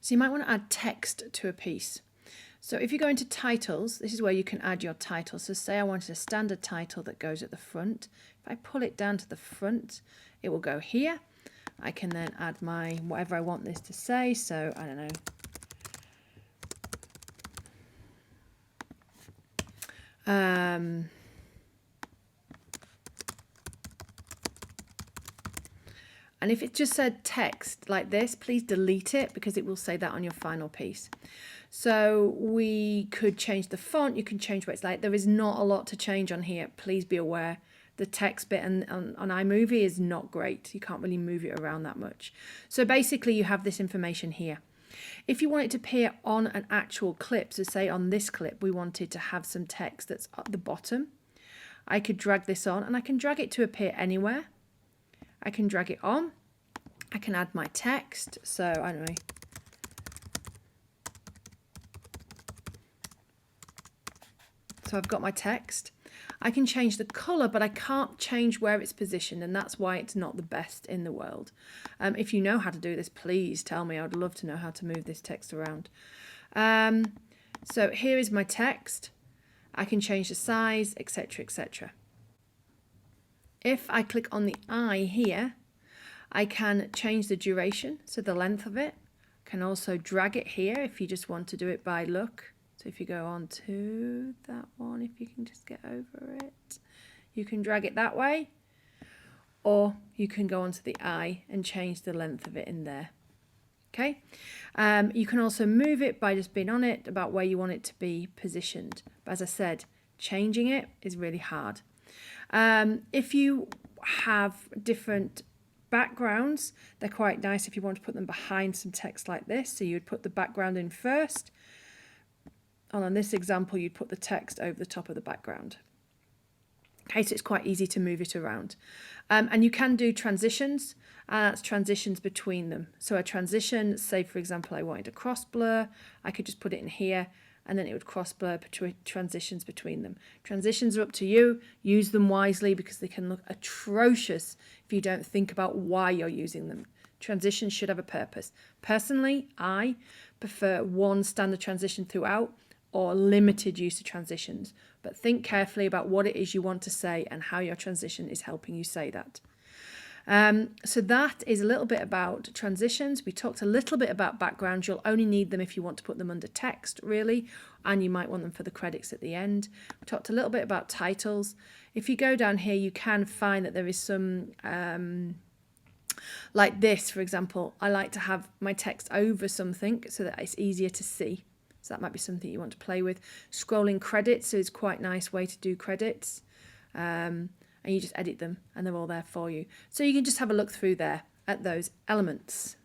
So you might want to add text to a piece. So if you go into titles, this is where you can add your title. So say I wanted a standard title that goes at the front. If I pull it down to the front, it will go here. I can then add my whatever I want this to say. So I don't know. And if it just said text like this, please delete it because it will say that on your final piece. So we could change the font. You can change what it's like. There is not a lot to change on here. Please be aware. The text bit on iMovie is not great. You can't really move it around that much. So basically you have this information here. If you want it to appear on an actual clip, so say on this clip we wanted to have some text that's at the bottom, I could drag this on and I can drag it to appear anywhere. I can drag it on. I can add my text. So I don't know. So I've got my text. I can change the colour, but I can't change where it's positioned, and that's why it's not the best in the world. If you know how to do this, please tell me. I'd love to know how to move this text around. So here is my text. I can change the size, etc., etc. If I click on the eye here, I can change the duration, so the length of it. I can also drag it here if you just want to do it by look. So if you go on to that one, if you can just get over it, you can drag it that way. Or you can go onto the eye and change the length of it in there. Okay. You can also move it by just being on it about where you want it to be positioned. But as I said, changing it is really hard. If you have different backgrounds, they're quite nice if you want to put them behind some text like this. So you would put the background in first. And on this example, you'd put the text over the top of the background. Okay, so it's quite easy to move it around. And you can do transitions, and that's transitions between them. So a transition, say for example, I wanted a cross blur, I could just put it in here, and then it would cross blur transitions between them. Transitions are up to you. Use them wisely because they can look atrocious if you don't think about why you're using them. Transitions should have a purpose. Personally, I prefer one standard transition throughout or limited use of transitions, but think carefully about what it is you want to say and how your transition is helping you say that. So that is a little bit about transitions. We talked a little bit about backgrounds. You'll only need them if you want to put them under text, really, and you might want them for the credits at the end. We talked a little bit about titles. If you go down here, you can find that there is some, like this, for example. I like to have my text over something so that it's easier to see. So that might be something you want to play with. Scrolling credits is quite a nice way to do credits. And you just edit them and they're all there for you. So you can just have a look through there at those elements.